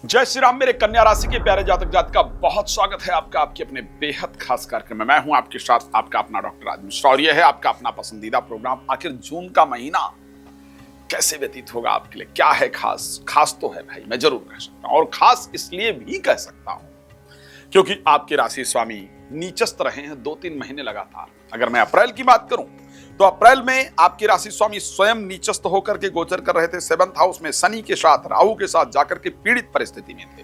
जय श्री राम। मेरे कन्या राशि के प्यारे जातक जातिका, बहुत स्वागत है आपका आपके अपने बेहद खास कार्यक्रम में। मैं हूं आपके साथ आपका अपना डॉक्टर राज मिश्रा और यह है आपका अपना पसंदीदा प्रोग्राम। आखिर जून का महीना कैसे व्यतीत होगा आपके लिए, क्या है खास? खास तो है भाई, मैं जरूर कह सकता हूं, और खास इसलिए भी कह सकता हूं क्योंकि आपके राशि स्वामी नीचस्थ रहे हैं 2-3 महीने लगातार। अगर मैं अप्रैल की बात करूं तो अप्रैल में आपके राशि स्वामी स्वयं नीचस्थ होकर के गोचर कर रहे थे 7th हाउस में, शनि के साथ, राहु के साथ जाकर के पीड़ित परिस्थिति में थे।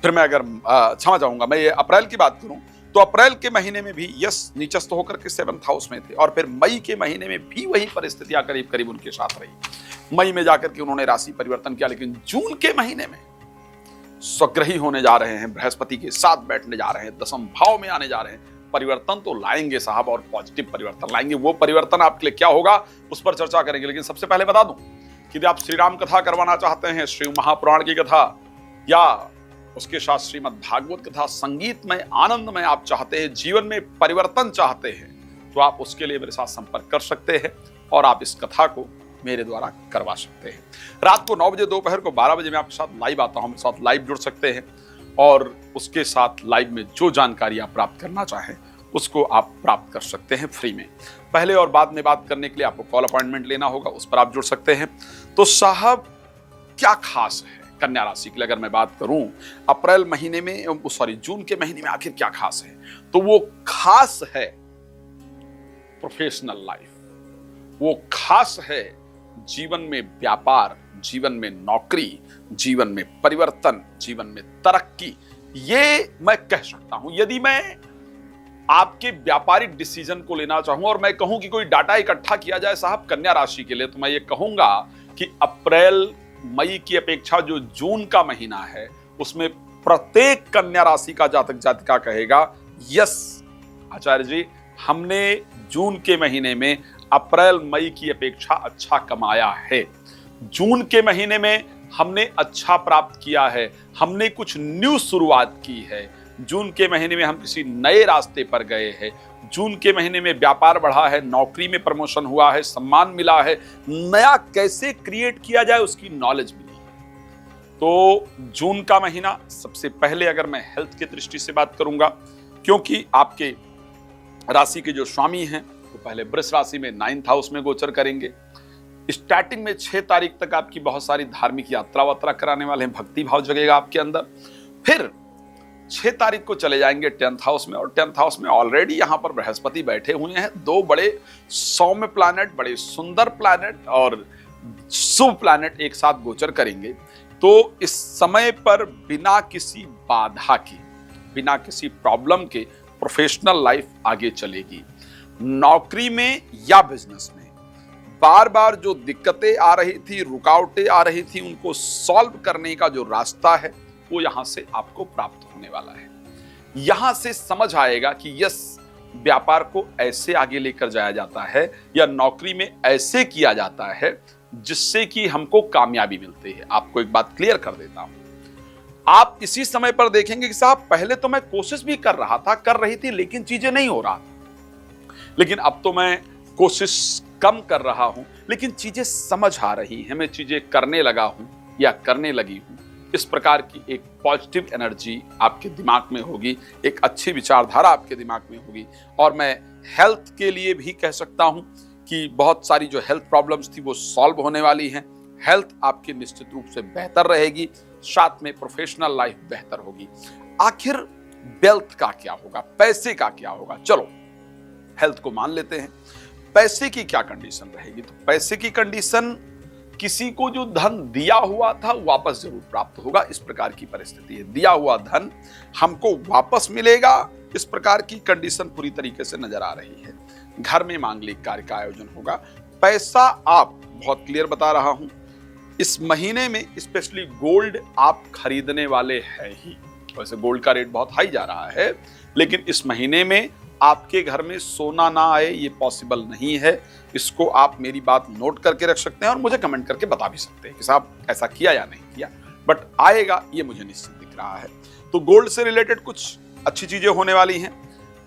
फिर मैं अगर क्षमा चाहूंगा, मैं ये अप्रैल की बात करूं तो अप्रैल के महीने में भी यस नीचस्थ होकर के 7th हाउस में थे, और फिर मई के महीने में भी वही परिस्थितियां करीब करीब उनके साथ रही। मई में जाकर के उन्होंने राशि परिवर्तन किया, लेकिन जून के महीने में स्वग्रही होने जा रहे हैं, बृहस्पति के साथ बैठने जा रहे हैं, 10वें भाव में आने जा रहे हैं। परिवर्तन तो लाएंगे साहब, और पॉजिटिव परिवर्तन लाएंगे। वो परिवर्तन आपके लिए क्या होगा उस पर चर्चा करेंगे, लेकिन सबसे पहले बता दूं कि यदि आप श्री राम कथा करवाना चाहते हैं, श्री महापुराण की कथा या उसके साथ श्रीमद् भागवत कथा, संगीत में आनंद में आप चाहते हैं, जीवन में परिवर्तन चाहते हैं, तो आप उसके लिए मेरे साथ संपर्क कर सकते हैं और आप इस कथा को मेरे द्वारा करवा सकते हैं। रात को 9 बजे, दोपहर को 12 बजे मैं आपके साथ लाइव आता हूं। मेरे साथ लाइव जुड़ सकते हैं और उसके साथ लाइव में जो जानकारी आप प्राप्त करना चाहें उसको आप प्राप्त कर सकते हैं फ्री में। पहले और बाद में बात करने के लिए आपको कॉल अपॉइंटमेंट लेना होगा, उस पर आप जुड़ सकते हैं। तो साहब क्या खास है कन्या राशि के लिए अगर मैं बात करूं अप्रैल महीने में, जून के महीने में आखिर क्या खास है? तो वो खास है प्रोफेशनल लाइफ, वो खास है जीवन में व्यापार, जीवन में नौकरी, जीवन में परिवर्तन, जीवन में तरक्की। ये मैं कह सकता हूं। यदि मैं आपके व्यापारिक डिसीजन को लेना चाहूं और मैं कहूं कि कोई डाटा इकट्ठा किया जाए साहब कन्या राशि के लिए, तो मैं ये कहूंगा कि अप्रैल मई की अपेक्षा जो जून का महीना है उसमें प्रत्येक कन्या राशि का जातक जातिका कहेगा, यस आचार्य जी, हमने जून के महीने में अप्रैल मई की अपेक्षा अच्छा कमाया है। जून के महीने में हमने अच्छा प्राप्त किया है, हमने कुछ न्यू शुरुआत की है। जून के महीने में हम किसी नए रास्ते पर गए हैं। जून के महीने में व्यापार बढ़ा है, नौकरी में प्रमोशन हुआ है, सम्मान मिला है, नया कैसे क्रिएट किया जाए उसकी नॉलेज मिली है। तो जून का महीना सबसे पहले अगर मैं हेल्थ की दृष्टि से बात करूंगा, क्योंकि आपके राशि के जो स्वामी हैं तो पहले वृष राशि में 9th हाउस में गोचर करेंगे। स्टार्टिंग में 6 तारीख तक आपकी बहुत सारी धार्मिक यात्रा वात्रा कराने वाले हैं, भक्ति भाव जगेगा आपके अंदर। फिर 6 तारीख को चले जाएंगे 10th हाउस में, और 10th हाउस में ऑलरेडी यहां पर बृहस्पति बैठे हुए हैं। 2 बड़े सौम्य प्लैनेट, बड़े सुंदर प्लैनेट और शुभ प्लैनेट एक साथ गोचर करेंगे। तो इस समय पर बिना किसी बाधा के, बिना किसी प्रॉब्लम के प्रोफेशनल लाइफ आगे चलेगी। नौकरी में या बिजनेस में बार बार जो दिक्कतें आ रही थी, रुकावटें आ रही थी, उनको सॉल्व करने का जो रास्ता है वो यहां से आपको प्राप्त होने वाला है। यहां से समझ आएगा कि यस, व्यापार को ऐसे आगे लेकर जाया जाता है या नौकरी में ऐसे किया जाता है जिससे कि हमको कामयाबी मिलती है। आपको एक बात क्लियर कर देता हूं, आप इसी समय पर देखेंगे कि साहब पहले तो मैं कोशिश भी कर रहा था, कर रही थी, लेकिन चीजें नहीं हो रहा था, लेकिन अब तो मैं कोशिश कम कर रहा हूं लेकिन चीजें समझ आ रही हैं, मैं चीजें करने लगा हूं या करने लगी हूं। इस प्रकार की एक पॉजिटिव एनर्जी आपके दिमाग में होगी, एक अच्छी विचारधारा आपके दिमाग में होगी। और मैं हेल्थ के लिए भी कह सकता हूं कि बहुत सारी जो हेल्थ प्रॉब्लम्स थी वो सॉल्व होने वाली हैं। हेल्थ आपकी निश्चित रूप से बेहतर रहेगी, साथ में प्रोफेशनल लाइफ बेहतर होगी। आखिर वेल्थ का क्या होगा, पैसे का क्या होगा? चलो हेल्थ को मान लेते हैं। पैसे की क्या कंडीशन रहेगी? तो पैसे की कंडीशन, किसी को जो धन दिया हुआ था वापस जरूर प्राप्त होगा, इस प्रकार की परिस्थिति है। दिया हुआ धन हमको वापस मिलेगा, इस प्रकार की कंडीशन पूरी तरीके से नजर आ रही है। घर में मांगलिक कार्य का आयोजन होगा। पैसा आप, बहुत क्लियर बता रहा हूं, इस महीने में स्पेशली गोल्ड आप खरीदने वाले हैं ही। वैसे गोल्ड का रेट बहुत हाई जा रहा है, लेकिन इस महीने में आपके घर में सोना ना आए ये पॉसिबल नहीं है। इसको आप मेरी बात नोट करके रख सकते हैं और मुझे कमेंट करके बता भी सकते हैं कि साहब ऐसा किया या नहीं किया, बट आएगा ये मुझे निश्चित दिख रहा है। तो गोल्ड से रिलेटेड कुछ अच्छी चीजें होने वाली हैं।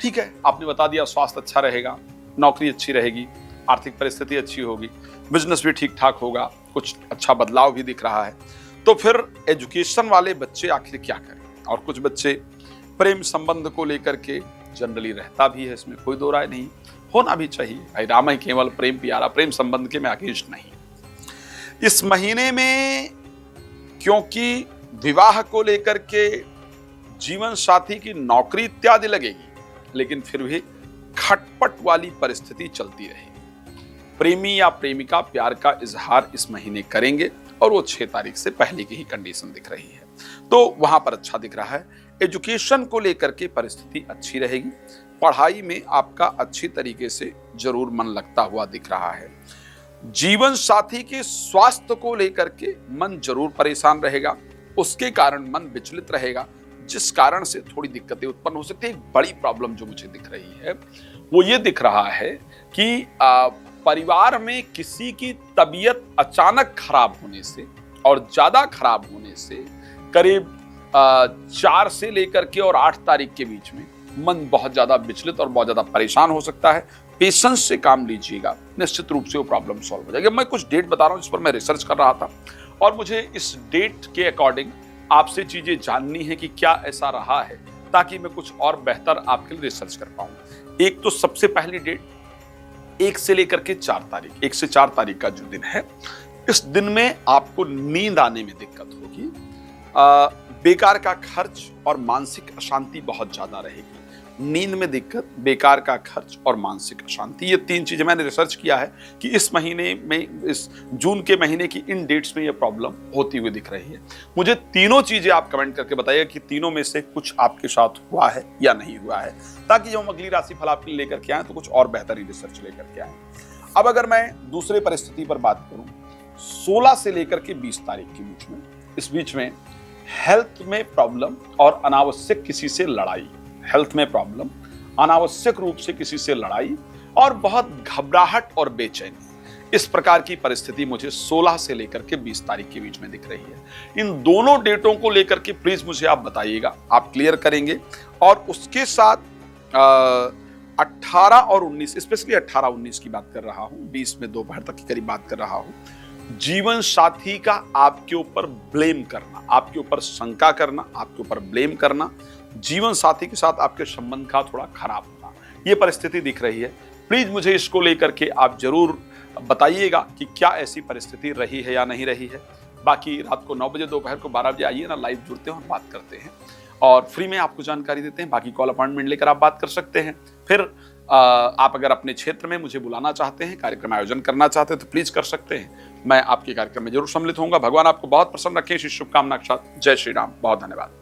ठीक है, आपने बता दिया, स्वास्थ्य अच्छा रहेगा, नौकरी अच्छी रहेगी, आर्थिक परिस्थिति अच्छी होगी, बिजनेस भी ठीक ठाक होगा, कुछ अच्छा बदलाव भी दिख रहा है। तो फिर एजुकेशन वाले बच्चे आखिर क्या करें? और कुछ बच्चे प्रेम संबंध को लेकर के जनरली रहता भी है, इसमें कोई दो राय नहीं, होना भी चाहिए। भाई राम ही केवल प्रेम प्यारा, प्रेम संबंध के मैं अगेंस्ट नहीं। इस महीने में क्योंकि विवाह को लेकर के जीवन साथी की नौकरी इत्यादि लगेगी, लेकिन फिर भी खटपट वाली परिस्थिति चलती रहेगी। प्रेमी या प्रेमिका प्यार का इजहार इस महीने करेंगे और वो 6 तारीख से पहले की ही कंडीशन दिख रही है, तो वहां पर अच्छा दिख रहा है। एजुकेशन को लेकर के परिस्थिति अच्छी रहेगी, पढ़ाई में आपका अच्छी तरीके से जरूर मन लगता हुआ दिख रहा है। जीवन साथी के स्वास्थ्य को लेकर के मन जरूर परेशान रहेगा, उसके कारण मन विचलित रहेगा, जिस कारण से थोड़ी दिक्कतें उत्पन्न हो सकती है। एक बड़ी प्रॉब्लम जो मुझे दिख रही है वो ये दिख रहा है कि परिवार में किसी की तबीयत अचानक खराब होने से और ज्यादा खराब होने से करीब 4 से लेकर के और 8 तारीख के बीच में मन बहुत ज्यादा विचलित और बहुत ज्यादा परेशान हो सकता है। पेशेंस से काम लीजिएगा, निश्चित रूप से वो प्रॉब्लम सॉल्व हो जाएगी। मैं कुछ डेट बता रहा हूं जिस पर मैं रिसर्च कर रहा था और मुझे इस डेट के अकॉर्डिंग आपसे चीजें जाननी है कि क्या ऐसा रहा है, ताकि मैं कुछ और बेहतर आपके लिए रिसर्च कर पाऊं। एक तो सबसे पहली डेट 1 से लेकर के 4 तारीख, 1 से 4 तारीख का जो दिन है, इस दिन में आपको नींद आने में दिक्कत होगी, बेकार का खर्च और मानसिक अशांति बहुत ज्यादा रहेगी। नींद में दिक्कत, बेकार का खर्च और मानसिक अशांति, ये 3 चीजें मैंने रिसर्च किया है कि इस महीने में, इस जून के महीने की इन डेट्स में ये प्रॉब्लम होती हुई दिख रही है। मुझे तीनों चीजें आप कमेंट करके बताइए कि तीनों में से कुछ आपके साथ हुआ है या नहीं हुआ है, ताकि जब हम अगली राशिफल आपके लिए लेकर के आए तो कुछ और बेहतरीन रिसर्च लेकर के आए। अब अगर मैं दूसरे परिस्थिति पर बात करूं, 16 से लेकर के 20 तारीख के बीच में, इस बीच में हेल्थ में प्रॉब्लम और अनावश्यक किसी से लड़ाई, हेल्थ में प्रॉब्लम, अनावश्यक रूप से किसी से लड़ाई और बहुत घबराहट और बेचैनी, इस प्रकार की परिस्थिति मुझे 16 से लेकर के 20 तारीख के बीच में दिख रही है। इन दोनों डेटों को लेकर के प्लीज मुझे आप बताइएगा, आप क्लियर करेंगे। और उसके साथ 18 और 19, स्पेशली 18-19 की बात कर रहा हूं, 20 में दोपहर तक की करीब बात कर रहा हूं। जीवन साथी का आपके ऊपर ब्लेम करना, आपके ऊपर शंका करना, आपके ऊपर ब्लेम करना, जीवन साथी के साथ आपके संबंध का थोड़ा खराब होना, ये परिस्थिति दिख रही है। प्लीज मुझे इसको लेकर के आप जरूर बताइएगा कि क्या ऐसी परिस्थिति रही है या नहीं रही है। बाकी रात को 9 बजे, दोपहर को 12 बजे आइए ना, लाइव जुड़ते हैं और बात करते हैं और फ्री में आपको जानकारी देते हैं। बाकी कॉल अपॉइंटमेंट लेकर आप बात कर सकते हैं। फिर आप अगर अपने क्षेत्र में मुझे बुलाना चाहते हैं, कार्यक्रम आयोजन करना चाहते हैं तो प्लीज कर सकते हैं। मैं आपके कार्यक्रम में जरूर सम्मिलित होऊंगा। भगवान आपको बहुत प्रसन्न रखें, इसी शुभकामना के साथ जय श्री राम। बहुत धन्यवाद।